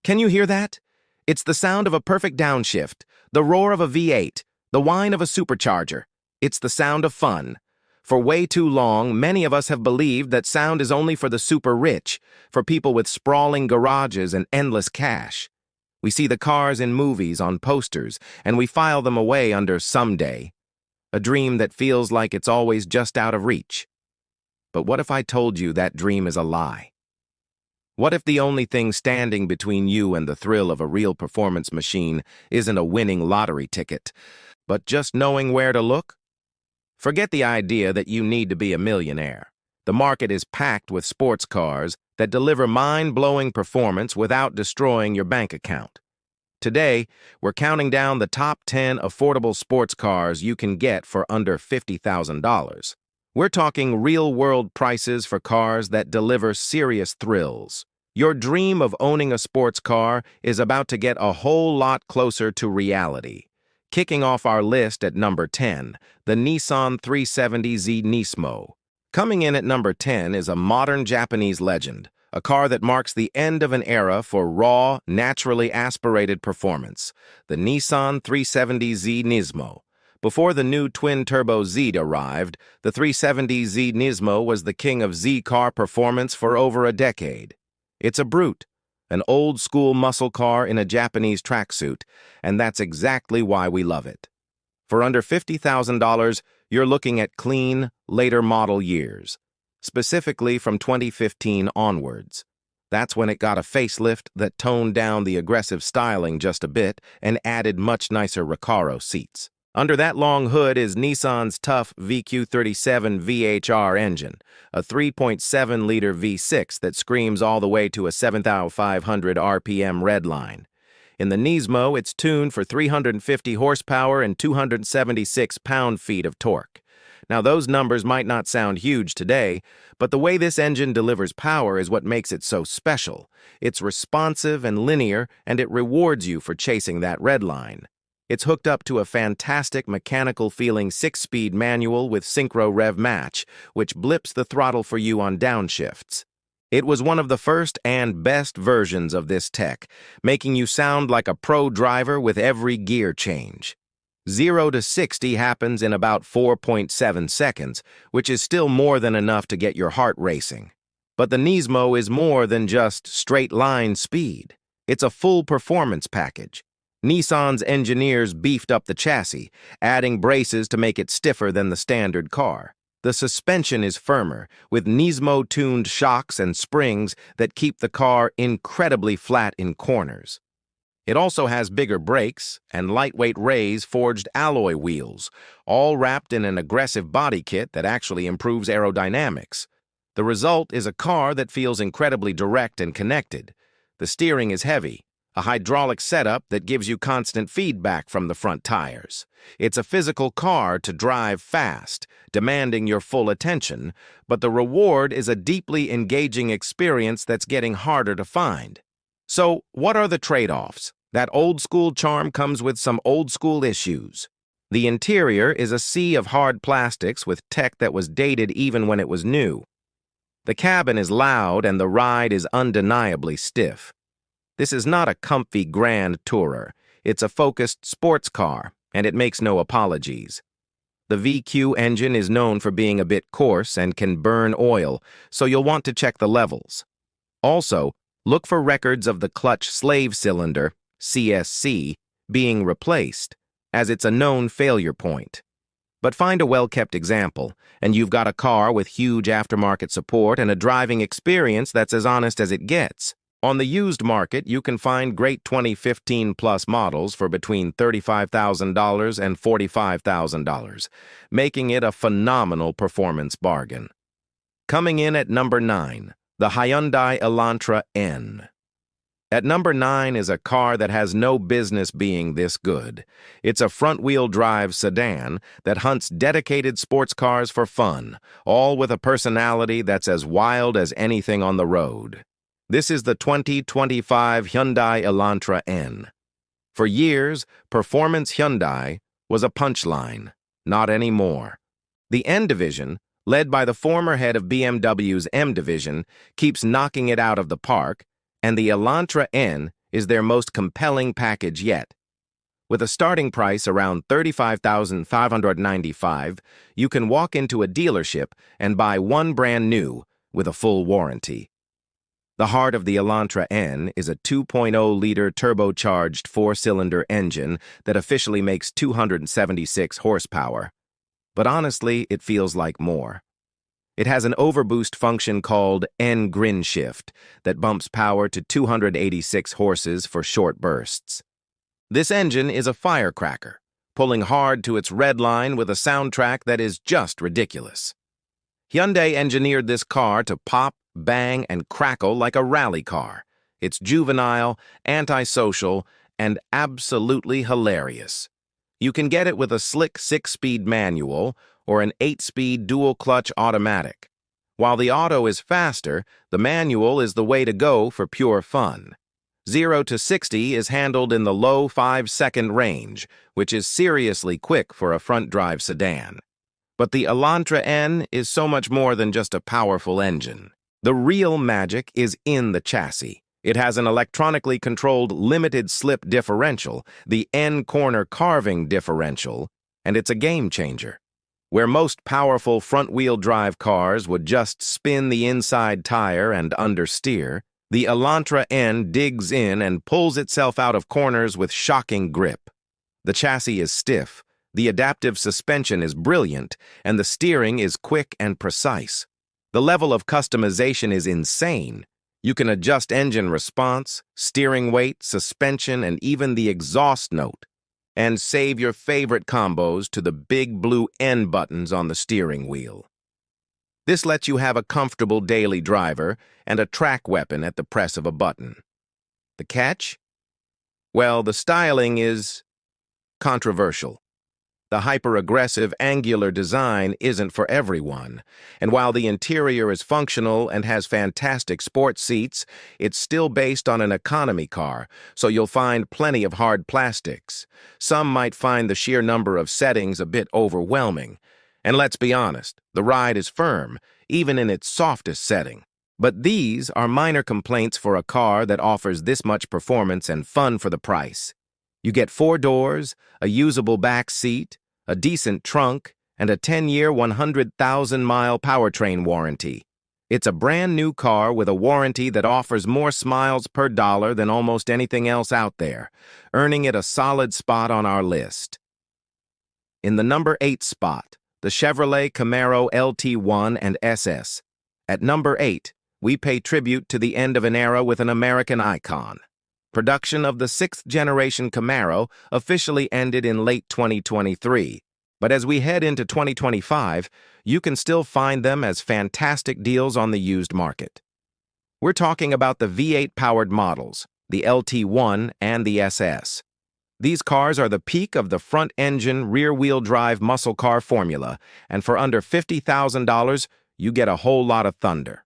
Can you hear that? It's the sound of a perfect downshift, the roar of a V8, the whine of a supercharger. It's the sound of fun. For way too long, many of us have believed that sound is only for the super rich, for people with sprawling garages and endless cash. We see the cars in movies on posters, and we file them away under someday, a dream that feels like it's always just out of reach. But what if I told you that dream is a lie? What if the only thing standing between you and the thrill of a real performance machine isn't a winning lottery ticket, but just knowing where to look? Forget the idea that you need to be a millionaire. The market is packed with sports cars that deliver mind-blowing performance without destroying your bank account. Today, we're counting down the top 10 affordable sports cars you can get for under $50,000. We're talking real-world prices for cars that deliver serious thrills. Your dream of owning a sports car is about to get a whole lot closer to reality. Kicking off our list at number 10, the Nissan 370Z Nismo. Coming in at number 10 is a modern Japanese legend, a car that marks the end of an era for raw, naturally aspirated performance, the Nissan 370Z Nismo. Before the new twin-turbo Z arrived, the 370Z Nismo was the king of Z-car performance for over a decade. It's a brute, an old-school muscle car in a Japanese tracksuit, and that's exactly why we love it. For under $50,000, you're looking at clean, later model years, specifically from 2015 onwards. That's when it got a facelift that toned down the aggressive styling just a bit and added much nicer Recaro seats. Under that long hood is Nissan's tough VQ37 VHR engine, a 3.7-liter V6 that screams all the way to a 7,500 RPM redline. In the Nismo, it's tuned for 350 horsepower and 276 pound-feet of torque. Now, those numbers might not sound huge today, but the way this engine delivers power is what makes it so special. It's responsive and linear, and it rewards you for chasing that redline. It's hooked up to a fantastic mechanical-feeling 6-speed manual with Synchro Rev Match, which blips the throttle for you on downshifts. It was one of the first and best versions of this tech, making you sound like a pro driver with every gear change. 0 to 60 happens in about 4.7 seconds, which is still more than enough to get your heart racing. But the Nismo is more than just straight-line speed. It's a full performance package. Nissan's engineers beefed up the chassis, adding braces to make it stiffer than the standard car. The suspension is firmer, with Nismo-tuned shocks and springs that keep the car incredibly flat in corners. It also has bigger brakes and lightweight raised-forged alloy wheels, all wrapped in an aggressive body kit that actually improves aerodynamics. The result is a car that feels incredibly direct and connected. The steering is heavy, a hydraulic setup that gives you constant feedback from the front tires. It's a physical car to drive fast, demanding your full attention, but the reward is a deeply engaging experience that's getting harder to find. So, what are the trade-offs? That old-school charm comes with some old-school issues. The interior is a sea of hard plastics with tech that was dated even when it was new. The cabin is loud and the ride is undeniably stiff. This is not a comfy grand tourer. It's a focused sports car, and it makes no apologies. The VQ engine is known for being a bit coarse and can burn oil, so you'll want to check the levels. Also, look for records of the clutch slave cylinder, CSC, being replaced, as it's a known failure point. But find a well-kept example, and you've got a car with huge aftermarket support and a driving experience that's as honest as it gets. On the used market, you can find great 2015-plus models for between $35,000 and $45,000, making it a phenomenal performance bargain. Coming in at number 9, the Hyundai Elantra N. At number 9 is a car that has no business being this good. It's a front-wheel drive sedan that hunts dedicated sports cars for fun, all with a personality that's as wild as anything on the road. This is the 2025 Hyundai Elantra N. For years, Performance Hyundai was a punchline. Not anymore. The N division, led by the former head of BMW's M division, keeps knocking it out of the park, and the Elantra N is their most compelling package yet. With a starting price around $35,595, you can walk into a dealership and buy one brand new with a full warranty. The heart of the Elantra N is a 2.0-liter turbocharged four-cylinder engine that officially makes 276 horsepower. But honestly, it feels like more. It has an overboost function called N-Grin Shift that bumps power to 286 horses for short bursts. This engine is a firecracker, pulling hard to its red line with a soundtrack that is just ridiculous. Hyundai engineered this car to pop, bang, and crackle like a rally car. It's juvenile, antisocial, and absolutely hilarious. You can get it with a slick 6-speed manual or an 8-speed dual-clutch automatic. While the auto is faster, the manual is the way to go for pure fun. 0 to 60 is handled in the low 5-second range, which is seriously quick for a front-drive sedan. But the Elantra N is so much more than just a powerful engine. The real magic is in the chassis. It has an electronically controlled limited-slip differential, the N-corner carving differential, and it's a game-changer. Where most powerful front-wheel drive cars would just spin the inside tire and understeer, the Elantra N digs in and pulls itself out of corners with shocking grip. The chassis is stiff, the adaptive suspension is brilliant, and the steering is quick and precise. The level of customization is insane. You can adjust engine response, steering weight, suspension, and even the exhaust note, and save your favorite combos to the big blue N buttons on the steering wheel. This lets you have a comfortable daily driver and a track weapon at the press of a button. The catch? Well, the styling is controversial. The hyper-aggressive, angular design isn't for everyone, and while the interior is functional and has fantastic sports seats, it's still based on an economy car, so you'll find plenty of hard plastics. Some might find the sheer number of settings a bit overwhelming. And let's be honest, the ride is firm, even in its softest setting. But these are minor complaints for a car that offers this much performance and fun for the price. You get 4 doors, a usable back seat, a decent trunk, and a 10-year, 100,000-mile powertrain warranty. It's a brand new car with a warranty that offers more smiles per dollar than almost anything else out there, earning it a solid spot on our list. In the number 8 spot, the Chevrolet Camaro LT1 and SS. At number 8, we pay tribute to the end of an era with an American icon. Production of the 6th-generation Camaro officially ended in late 2023, but as we head into 2025, you can still find them as fantastic deals on the used market. We're talking about the V8-powered models, the LT1 and the SS. These cars are the peak of the front-engine, rear-wheel drive muscle car formula, and for under $50,000, you get a whole lot of thunder.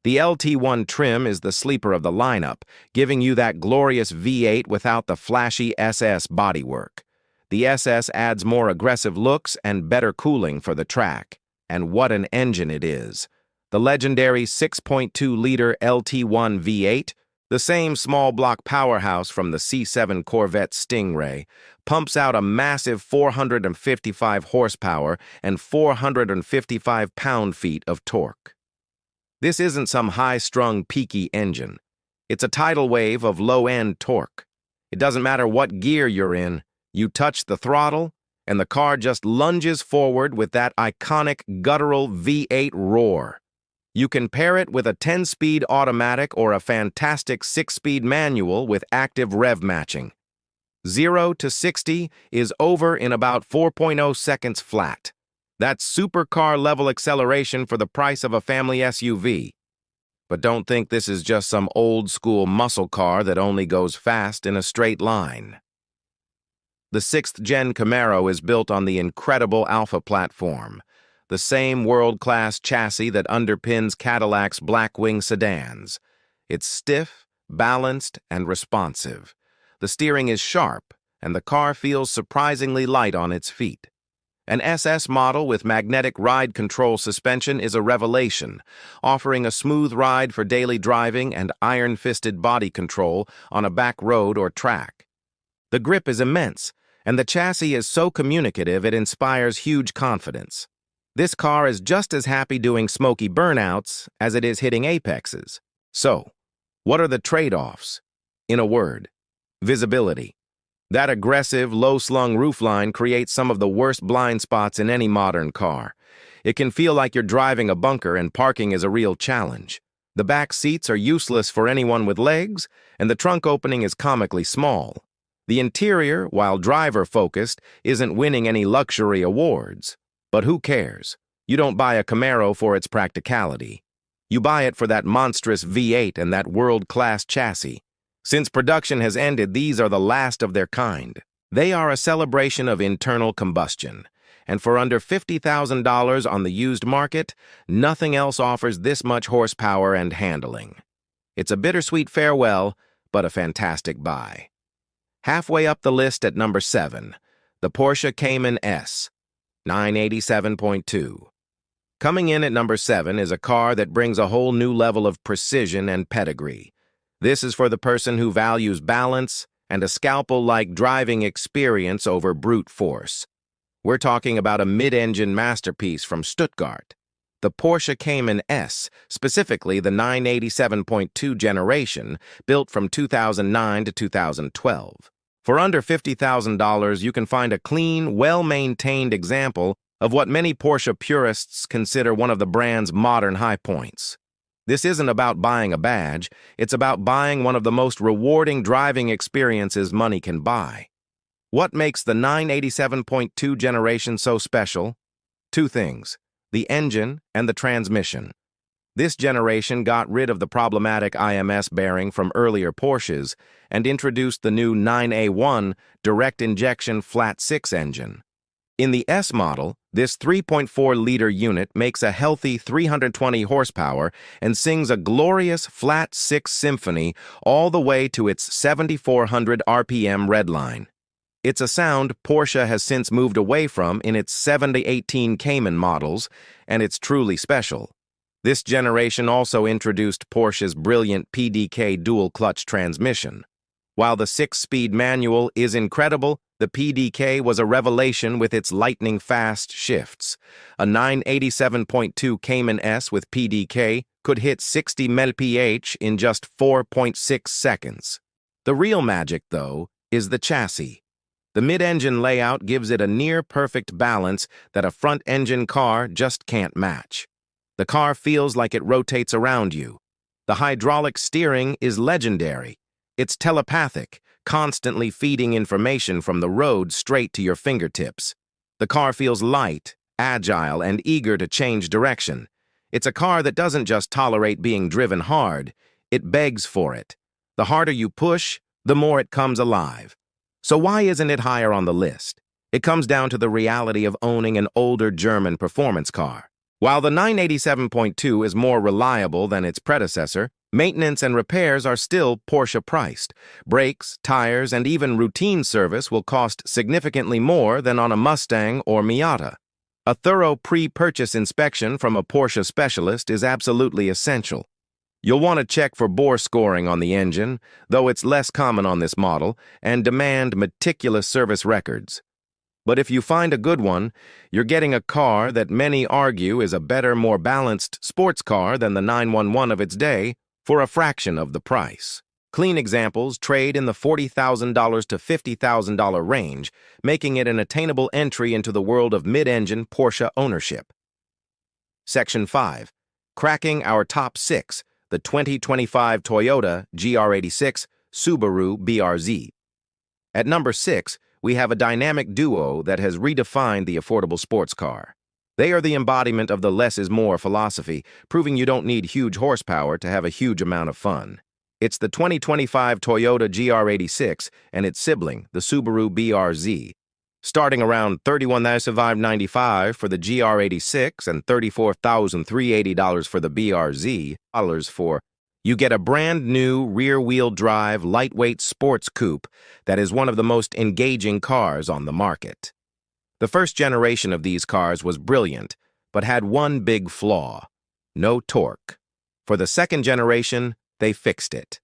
The LT1 trim is the sleeper of the lineup, giving you that glorious V8 without the flashy SS bodywork. The SS adds more aggressive looks and better cooling for the track. And what an engine it is. The legendary 6.2-liter LT1 V8, the same small-block powerhouse from the C7 Corvette Stingray, pumps out a massive 455 horsepower and 455 pound-feet of torque. This isn't some high-strung, peaky engine. It's a tidal wave of low-end torque. It doesn't matter what gear you're in, you touch the throttle, and the car just lunges forward with that iconic guttural V8 roar. You can pair it with a 10-speed automatic or a fantastic 6-speed manual with active rev matching. 0 to 60 is over in about 4.0 seconds flat. That's supercar-level acceleration for the price of a family SUV. But don't think this is just some old-school muscle car that only goes fast in a straight line. The 6th-gen Camaro is built on the incredible Alpha platform, the same world-class chassis that underpins Cadillac's Blackwing sedans. It's stiff, balanced, and responsive. The steering is sharp, and the car feels surprisingly light on its feet. An SS model with magnetic ride control suspension is a revelation, offering a smooth ride for daily driving and iron-fisted body control on a back road or track. The grip is immense, and the chassis is so communicative it inspires huge confidence. This car is just as happy doing smoky burnouts as it is hitting apexes. So, what are the trade-offs? In a word, visibility. That aggressive, low-slung roofline creates some of the worst blind spots in any modern car. It can feel like you're driving a bunker and parking is a real challenge. The back seats are useless for anyone with legs, and the trunk opening is comically small. The interior, while driver-focused, isn't winning any luxury awards. But who cares? You don't buy a Camaro for its practicality. You buy it for that monstrous V8 and that world-class chassis. Since production has ended, these are the last of their kind. They are a celebration of internal combustion, and for under $50,000 on the used market, nothing else offers this much horsepower and handling. It's a bittersweet farewell, but a fantastic buy. Halfway up the list at number 7, the Porsche Cayman S, 987.2. Coming in at number 7 is a car that brings a whole new level of precision and pedigree. This is for the person who values balance and a scalpel-like driving experience over brute force. We're talking about a mid-engine masterpiece from Stuttgart. The Porsche Cayman S, specifically the 987.2 generation, built from 2009 to 2012. For under $50,000, you can find a clean, well-maintained example of what many Porsche purists consider one of the brand's modern high points. This isn't about buying a badge, it's about buying one of the most rewarding driving experiences money can buy. What makes the 987.2 generation so special? Two things: the engine and the transmission. This generation got rid of the problematic IMS bearing from earlier Porsches and introduced the new 9A1 direct-injection flat-six engine. In the S model, this 3.4-liter unit makes a healthy 320 horsepower and sings a glorious flat-six symphony all the way to its 7,400 RPM redline. It's a sound Porsche has since moved away from in its 7-18 Cayman models, and it's truly special. This generation also introduced Porsche's brilliant PDK dual-clutch transmission. While the 6-speed manual is incredible, the PDK was a revelation with its lightning-fast shifts. A 987.2 Cayman S with PDK could hit 60 mph in just 4.6 seconds. The real magic, though, is the chassis. The mid-engine layout gives it a near-perfect balance that a front-engine car just can't match. The car feels like it rotates around you. The hydraulic steering is legendary. It's telepathic, constantly feeding information from the road straight to your fingertips. The car feels light, agile, and eager to change direction. It's a car that doesn't just tolerate being driven hard, it begs for it. The harder you push, the more it comes alive. So why isn't it higher on the list? It comes down to the reality of owning an older German performance car. While the 987.2 is more reliable than its predecessor, maintenance and repairs are still Porsche-priced. Brakes, tires, and even routine service will cost significantly more than on a Mustang or Miata. A thorough pre-purchase inspection from a Porsche specialist is absolutely essential. You'll want to check for bore scoring on the engine, though it's less common on this model, and demand meticulous service records. But if you find a good one, you're getting a car that many argue is a better, more balanced sports car than the 911 of its day, for a fraction of the price. Clean examples trade in the $40,000 to $50,000 range, making it an attainable entry into the world of mid-engine Porsche ownership. Section 5. Cracking our top 6, the 2025 Toyota GR86 Subaru BRZ. At number 6, we have a dynamic duo that has redefined the affordable sports car. They are the embodiment of the less is more philosophy, proving you don't need huge horsepower to have a huge amount of fun. It's the 2025 Toyota GR86 and its sibling, the Subaru BRZ. Starting around $31,595 for the GR86 and $34,380 for the BRZ, you get a brand new rear-wheel drive lightweight sports coupe that is one of the most engaging cars on the market. The first generation of these cars was brilliant, but had one big flaw: no torque. For the second generation, they fixed it.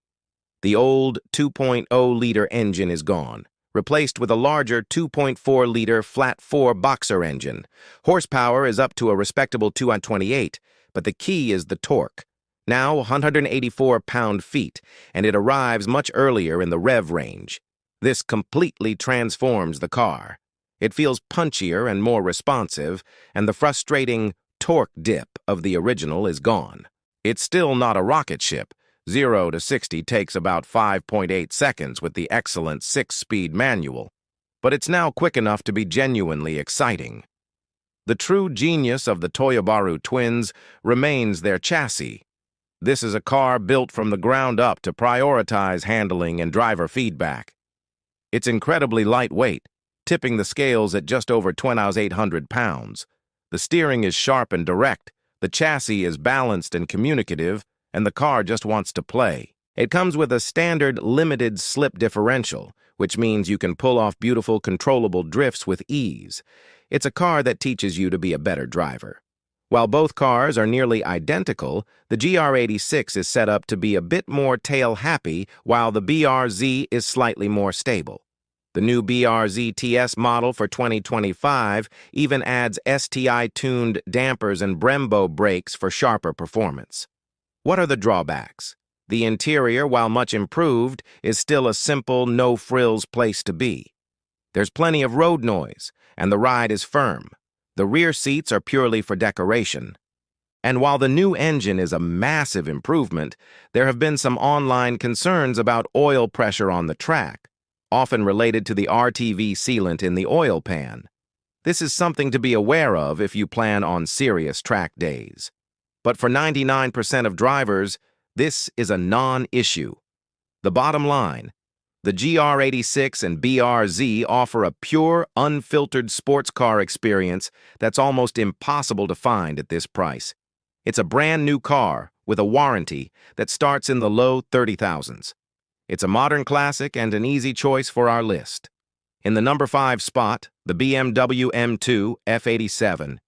The old 2.0-liter engine is gone, replaced with a larger 2.4-liter flat-4 boxer engine. Horsepower is up to a respectable 228, but the key is the torque. Now 184 pound-feet, and it arrives much earlier in the rev range. This completely transforms the car. It feels punchier and more responsive, and the frustrating torque dip of the original is gone. It's still not a rocket ship. 0 to 60 takes about 5.8 seconds with the excellent 6-speed manual, but it's now quick enough to be genuinely exciting. The true genius of the Toyobaru twins remains their chassis. This is a car built from the ground up to prioritize handling and driver feedback. It's incredibly lightweight, tipping the scales at just over 2,800 pounds. The steering is sharp and direct, the chassis is balanced and communicative, and the car just wants to play. It comes with a standard limited slip differential, which means you can pull off beautiful controllable drifts with ease. It's a car that teaches you to be a better driver. While both cars are nearly identical, the GR86 is set up to be a bit more tail-happy, while the BRZ is slightly more stable. The new BRZ TS model for 2025 even adds STI-tuned dampers and Brembo brakes for sharper performance. What are the drawbacks? The interior, while much improved, is still a simple, no-frills place to be. There's plenty of road noise, and the ride is firm. The rear seats are purely for decoration. And while the new engine is a massive improvement, there have been some online concerns about oil pressure on the track, often related to the RTV sealant in the oil pan. This is something to be aware of if you plan on serious track days. But for 99% of drivers, this is a non-issue. The bottom line: the GR86 and BRZ offer a pure, unfiltered sports car experience that's almost impossible to find at this price. It's a brand new car with a warranty that starts in the low 30,000s. It's a modern classic and an easy choice for our list. In the number 5 spot, the BMW M2 F87.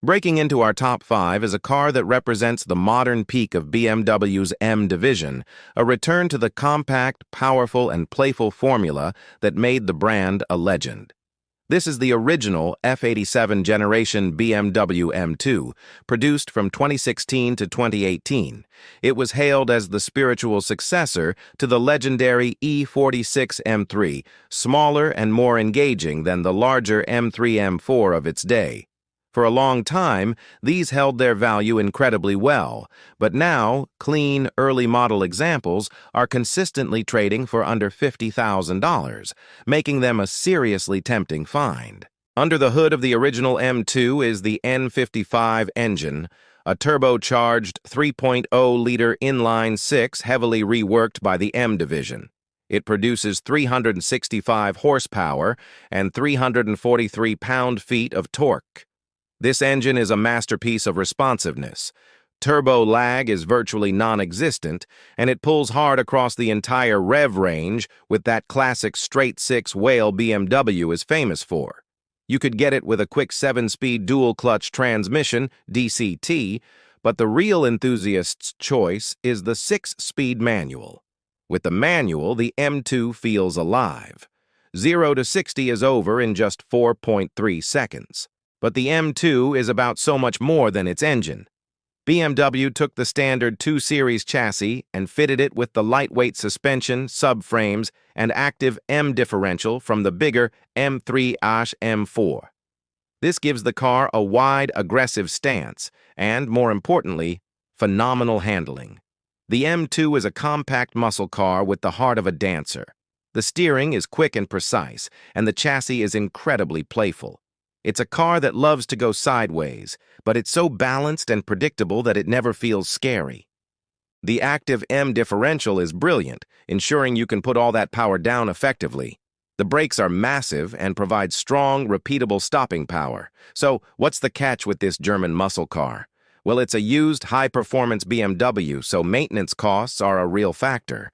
Breaking into our top 5 is a car that represents the modern peak of BMW's M division, a return to the compact, powerful, and playful formula that made the brand a legend. This is the original F87 generation BMW M2, produced from 2016 to 2018. It was hailed as the spiritual successor to the legendary E46 M3, smaller and more engaging than the larger M3 M4 of its day. For a long time, these held their value incredibly well, but now, clean, early model examples are consistently trading for under $50,000, making them a seriously tempting find. Under the hood of the original M2 is the N55 engine, a turbocharged 3.0-liter inline-six heavily reworked by the M division. It produces 365 horsepower and 343 pound-feet of torque. This engine is a masterpiece of responsiveness. Turbo lag is virtually non-existent, and it pulls hard across the entire rev range with that classic straight-six whale BMW is famous for. You could get it with a quick 7-speed dual-clutch transmission, DCT, but the real enthusiast's choice is the 6-speed manual. With the manual, the M2 feels alive. 0 to 60 is over in just 4.3 seconds. But the M2 is about so much more than its engine. BMW took the standard 2 Series chassis and fitted it with the lightweight suspension, subframes, and active M differential from the bigger M3-M4. This gives the car a wide, aggressive stance and, more importantly, phenomenal handling. The M2 is a compact muscle car with the heart of a dancer. The steering is quick and precise, and the chassis is incredibly playful. It's a car that loves to go sideways, but it's so balanced and predictable that it never feels scary. The active M differential is brilliant, ensuring you can put all that power down effectively. The brakes are massive and provide strong, repeatable stopping power. So, what's the catch with this German muscle car? Well, it's a used, high-performance BMW, so maintenance costs are a real factor.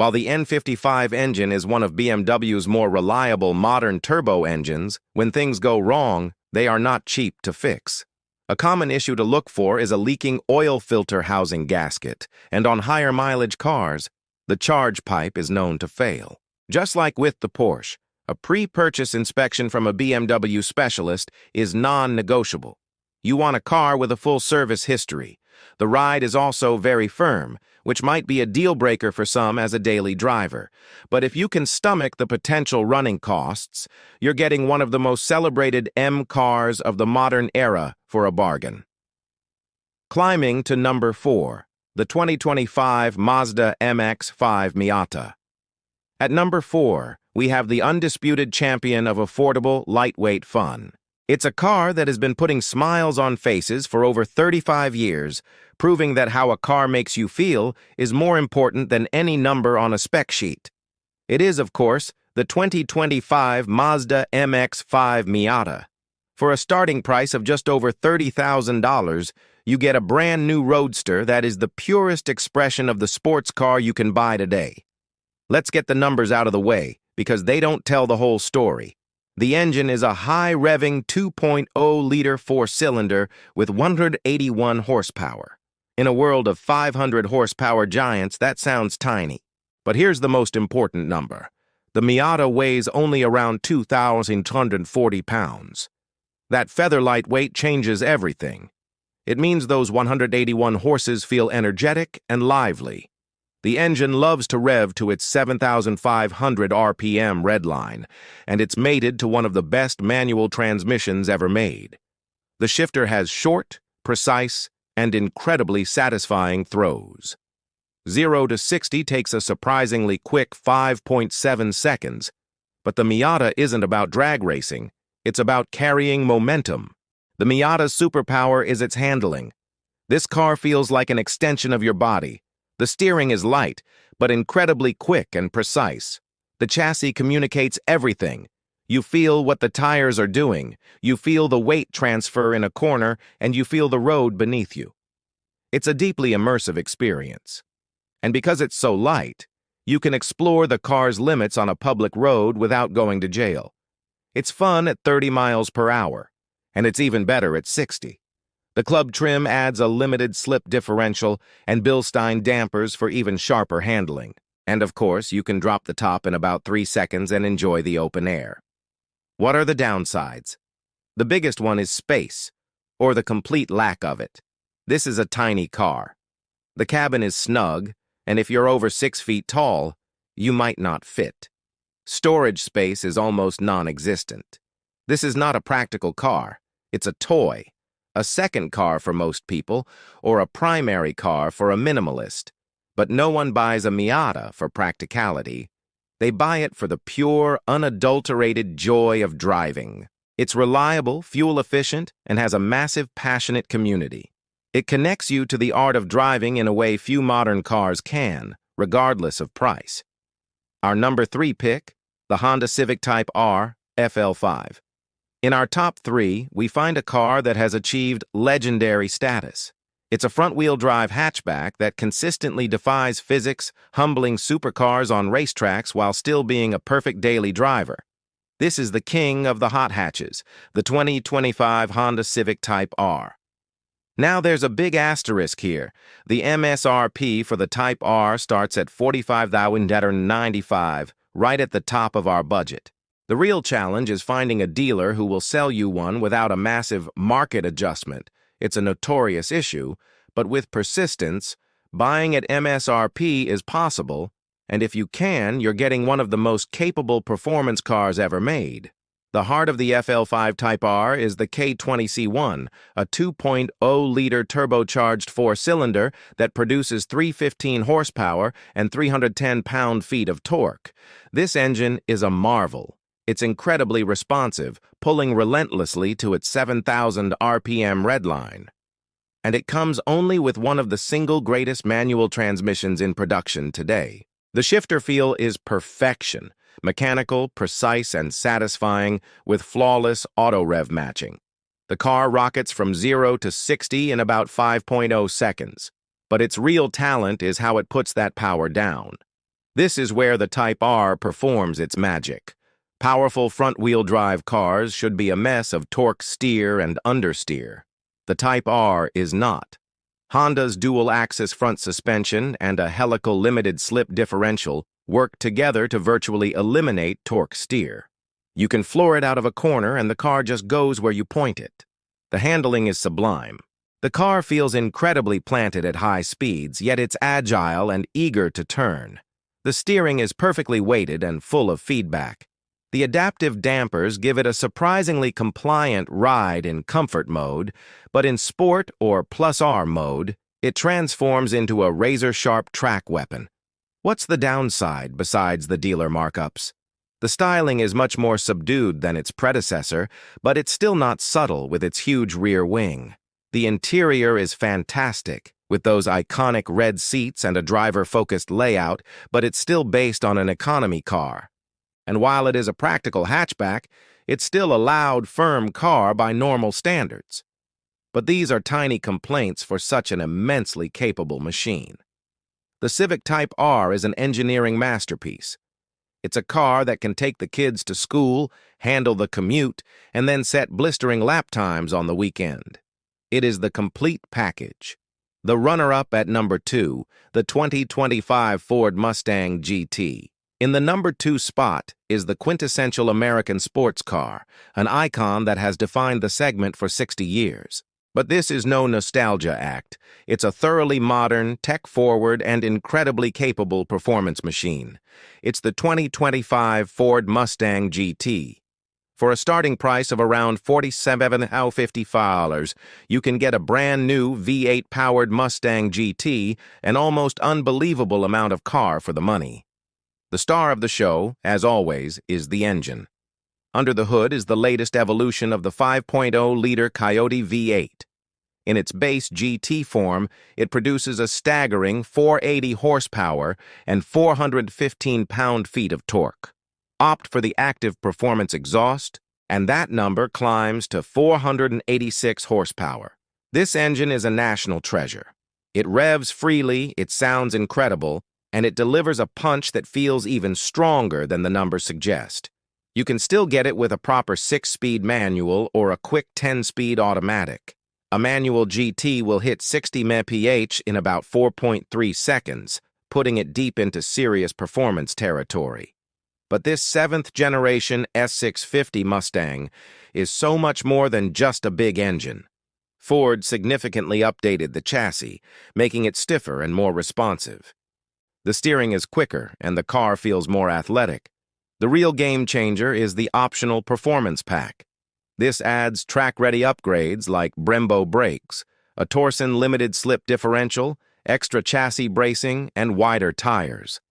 While the N55 engine is one of BMW's more reliable modern turbo engines, when things go wrong, they are not cheap to fix. A common issue to look for is a leaking oil filter housing gasket, and on higher mileage cars, the charge pipe is known to fail. Just like with the Porsche, a pre-purchase inspection from a BMW specialist is non-negotiable. You want a car with a full service history. The ride is also very firm, which might be a deal breaker for some as a daily driver. But if you can stomach the potential running costs, you're getting one of the most celebrated M cars of the modern era for a bargain. Climbing to number 4, the 2025 Mazda MX-5 Miata. At number 4, we have the undisputed champion of affordable, lightweight fun. It's a car that has been putting smiles on faces for over 35 years, proving that how a car makes you feel is more important than any number on a spec sheet. It is, of course, the 2025 Mazda MX-5 Miata. For a starting price of just over $30,000, you get a brand new roadster that is the purest expression of the sports car you can buy today. Let's get the numbers out of the way, because they don't tell the whole story. The engine is a high-revving 2.0-liter four-cylinder with 181 horsepower. In a world of 500 horsepower giants, that sounds tiny. But here's the most important number. The Miata weighs only around 2,240 pounds. That feather-light weight changes everything. It means those 181 horses feel energetic and lively. The engine loves to rev to its 7,500 RPM redline, and it's mated to one of the best manual transmissions ever made. The shifter has short, precise, and incredibly satisfying throws. 0 to 60 takes a surprisingly quick 5.7 seconds, but the Miata isn't about drag racing, it's about carrying momentum. The Miata's superpower is its handling. This car feels like an extension of your body. The steering is light, but incredibly quick and precise. The chassis communicates everything. You feel what the tires are doing, you feel the weight transfer in a corner, and you feel the road beneath you. It's a deeply immersive experience. And because it's so light, you can explore the car's limits on a public road without going to jail. It's fun at 30 miles per hour, and it's even better at 60. The club trim adds a limited slip differential and Bilstein dampers for even sharper handling. And of course, you can drop the top in about 3 seconds and enjoy the open air. What are the downsides? The biggest one is space, or the complete lack of it. This is a tiny car. The cabin is snug, and if you're over 6 feet tall, you might not fit. Storage space is almost non-existent. This is not a practical car. It's a toy. A second car for most people, or a primary car for a minimalist. But no one buys a Miata for practicality. They buy it for the pure, unadulterated joy of driving. It's reliable, fuel-efficient, and has a massive, passionate community. It connects you to the art of driving in a way few modern cars can, regardless of price. Our number 3 pick, the Honda Civic Type R FL5. In our top 3, we find a car that has achieved legendary status. It's a front-wheel drive hatchback that consistently defies physics, humbling supercars on racetracks while still being a perfect daily driver. This is the king of the hot hatches, the 2025 Honda Civic Type R. Now there's a big asterisk here. The MSRP for the Type R starts at $45,995, right at the top of our budget. The real challenge is finding a dealer who will sell you one without a massive market adjustment. It's a notorious issue, but with persistence, buying at MSRP is possible, and if you can, you're getting one of the most capable performance cars ever made. The heart of the FL5 Type R is the K20C1, a 2.0-liter turbocharged four-cylinder that produces 315 horsepower and 310 pound-feet of torque. This engine is a marvel. It's incredibly responsive, pulling relentlessly to its 7,000 RPM redline. And it comes only with one of the single greatest manual transmissions in production today. The shifter feel is perfection, mechanical, precise, and satisfying, with flawless auto-rev matching. The car rockets from 0 to 60 in about 5.0 seconds. But its real talent is how it puts that power down. This is where the Type R performs its magic. Powerful front-wheel drive cars should be a mess of torque steer and understeer. The Type R is not. Honda's dual-axis front suspension and a helical limited-slip differential work together to virtually eliminate torque steer. You can floor it out of a corner and the car just goes where you point it. The handling is sublime. The car feels incredibly planted at high speeds, yet it's agile and eager to turn. The steering is perfectly weighted and full of feedback. The adaptive dampers give it a surprisingly compliant ride in comfort mode, but in sport or plus R mode, it transforms into a razor-sharp track weapon. What's the downside besides the dealer markups? The styling is much more subdued than its predecessor, but it's still not subtle with its huge rear wing. The interior is fantastic, with those iconic red seats and a driver-focused layout, but it's still based on an economy car. And while it is a practical hatchback, it's still a loud, firm car by normal standards. But these are tiny complaints for such an immensely capable machine. The Civic Type R is an engineering masterpiece. It's a car that can take the kids to school, handle the commute, and then set blistering lap times on the weekend. It is the complete package. The runner-up at number 2, the 2025 Ford Mustang GT. In the number 2 spot is the quintessential American sports car, an icon that has defined the segment for 60 years. But this is no nostalgia act. It's a thoroughly modern, tech-forward, and incredibly capable performance machine. It's the 2025 Ford Mustang GT. For a starting price of around $47,050, you can get a brand new V8-powered Mustang GT, an almost unbelievable amount of car for the money. The star of the show, as always, is the engine. Under the hood is the latest evolution of the 5.0-liter Coyote V8. In its base GT form, it produces a staggering 480 horsepower and 415 pound-feet of torque. Opt for the active performance exhaust, and that number climbs to 486 horsepower. This engine is a national treasure. It revs freely, it sounds incredible, and it delivers a punch that feels even stronger than the numbers suggest. You can still get it with a proper 6-speed manual or a quick 10-speed automatic. A manual GT will hit 60 mph in about 4.3 seconds, putting it deep into serious performance territory. But this 7th-generation S650 Mustang is so much more than just a big engine. Ford significantly updated the chassis, making it stiffer and more responsive. The steering is quicker and the car feels more athletic. The real game changer is the optional performance pack. This adds track-ready upgrades like Brembo brakes, a Torsen limited-slip differential, extra chassis bracing, and wider tires.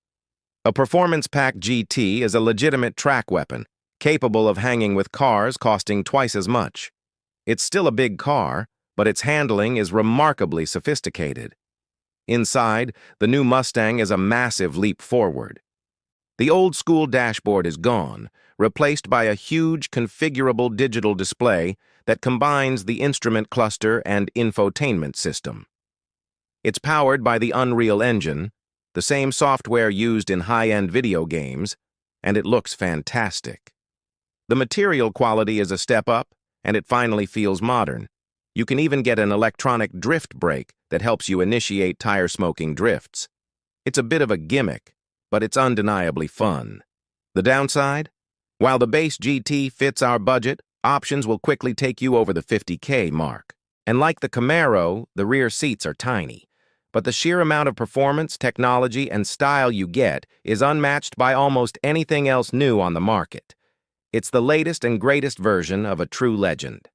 A Performance Pack GT is a legitimate track weapon, capable of hanging with cars costing twice as much. It's still a big car, but its handling is remarkably sophisticated. Inside, the new Mustang is a massive leap forward. The old-school dashboard is gone, replaced by a huge configurable digital display that combines the instrument cluster and infotainment system. It's powered by the Unreal Engine, the same software used in high-end video games, and it looks fantastic. The material quality is a step up, and it finally feels modern. You can even get an electronic drift brake that helps you initiate tire-smoking drifts. It's a bit of a gimmick, but it's undeniably fun. The downside? While the base GT fits our budget, options will quickly take you over the $50K mark. And like the Camaro, the rear seats are tiny. But the sheer amount of performance, technology, and style you get is unmatched by almost anything else new on the market. It's the latest and greatest version of a true legend.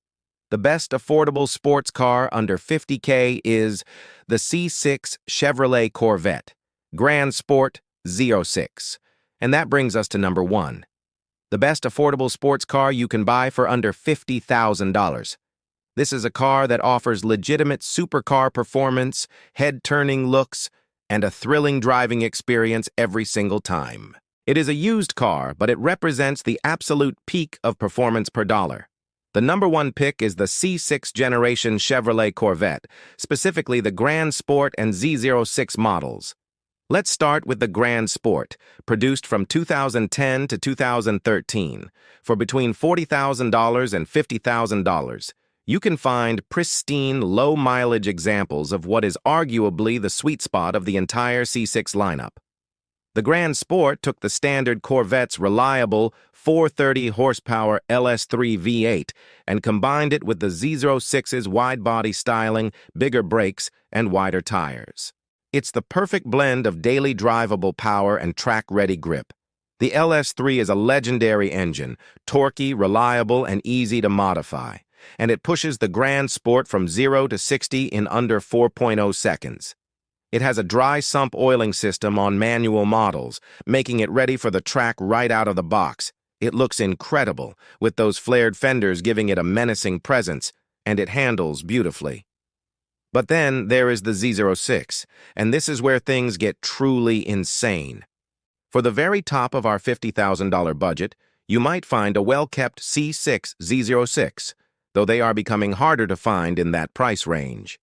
The best affordable sports car under $50K is the C6 Chevrolet Corvette, Grand Sport 06. And that brings us to number 1. The best affordable sports car you can buy for under $50,000. This is a car that offers legitimate supercar performance, head-turning looks, and a thrilling driving experience every single time. It is a used car, but it represents the absolute peak of performance per dollar. The number 1 pick is the C6 generation Chevrolet Corvette, specifically the Grand Sport and Z06 models. Let's start with the Grand Sport, produced from 2010 to 2013. For between $40,000 and $50,000, you can find pristine, low-mileage examples of what is arguably the sweet spot of the entire C6 lineup. The Grand Sport took the standard Corvette's reliable 430 horsepower LS3 V8 and combined it with the Z06's wide-body styling, bigger brakes, and wider tires. It's the perfect blend of daily drivable power and track-ready grip. The LS3 is a legendary engine, torquey, reliable, and easy to modify, and it pushes the Grand Sport from 0 to 60 in under 4.0 seconds. It has a dry sump oiling system on manual models, making it ready for the track right out of the box. It looks incredible, with those flared fenders giving it a menacing presence, and it handles beautifully. But then there is the Z06, and this is where things get truly insane. For the very top of our $50,000 budget, you might find a well-kept C6 Z06, though they are becoming harder to find in that price range.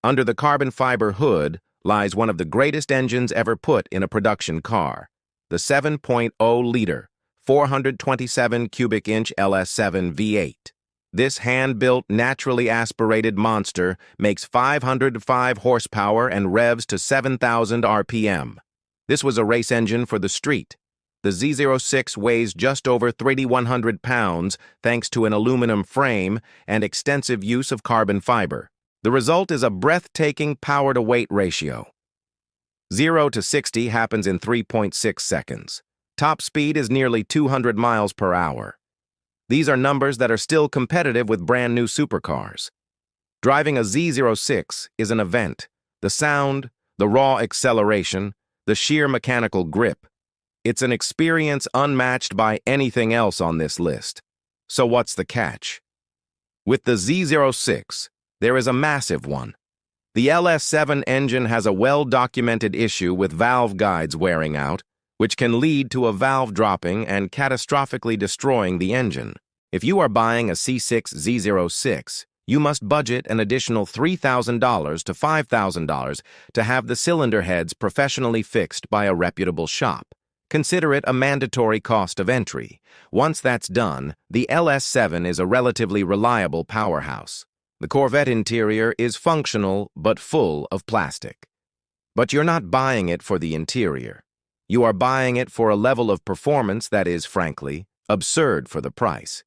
Under the carbon fiber hood lies one of the greatest engines ever put in a production car, the 7.0-liter, 427 cubic inch LS7 V8. This hand-built, naturally aspirated monster makes 505 horsepower and revs to 7,000 RPM. This was a race engine for the street. The Z06 weighs just over 3,100 pounds thanks to an aluminum frame and extensive use of carbon fiber. The result is a breathtaking power-to-weight ratio. 0 to 60 happens in 3.6 seconds. Top speed is nearly 200 miles per hour. These are numbers that are still competitive with brand-new supercars. Driving a Z06 is an event. The sound, the raw acceleration, the sheer mechanical grip. It's an experience unmatched by anything else on this list. So what's the catch? With the Z06, there is a massive one. The LS7 engine has a well-documented issue with valve guides wearing out, which can lead to a valve dropping and catastrophically destroying the engine. If you are buying a C6 Z06, you must budget an additional $3,000 to $5,000 to have the cylinder heads professionally fixed by a reputable shop. Consider it a mandatory cost of entry. Once that's done, the LS7 is a relatively reliable powerhouse. The Corvette interior is functional but full of plastic. But you're not buying it for the interior. You are buying it for a level of performance that is, frankly, absurd for the price.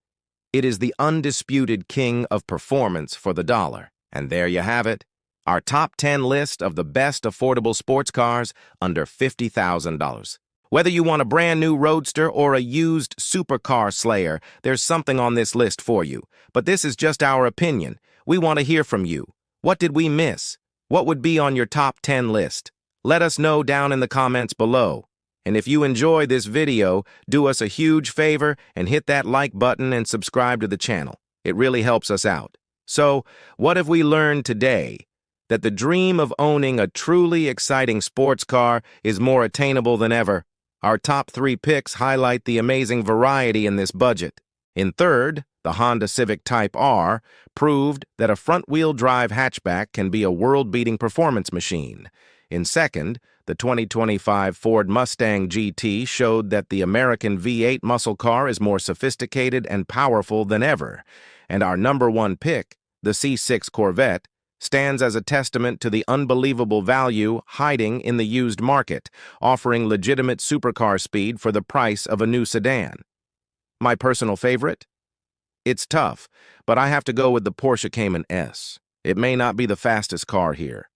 It is the undisputed king of performance for the dollar. And there you have it, our top 10 list of the best affordable sports cars under $50,000. Whether you want a brand new roadster or a used supercar slayer, there's something on this list for you. But this is just our opinion. We want to hear from you. What did we miss? What would be on your top 10 list? Let us know down in the comments below. And if you enjoy this video, do us a huge favor and hit that like button and subscribe to the channel. It really helps us out. So, what have we learned today? That the dream of owning a truly exciting sports car is more attainable than ever. Our top 3 picks highlight the amazing variety in this budget. In third, the Honda Civic Type R proved that a front-wheel drive hatchback can be a world-beating performance machine. In second, the 2025 Ford Mustang GT showed that the American V8 muscle car is more sophisticated and powerful than ever. And our number 1 pick, the C6 Corvette, stands as a testament to the unbelievable value hiding in the used market, offering legitimate supercar speed for the price of a new sedan. My personal favorite? It's tough, but I have to go with the Porsche Cayman S. It may not be the fastest car here,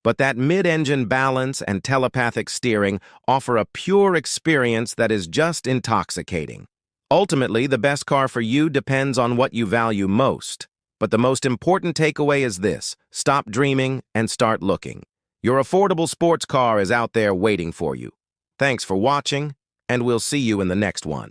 but that mid-engine balance and telepathic steering offer a pure experience that is just intoxicating. Ultimately, the best car for you depends on what you value most. But the most important takeaway is this: stop dreaming and start looking. Your affordable sports car is out there waiting for you. Thanks for watching, and we'll see you in the next one.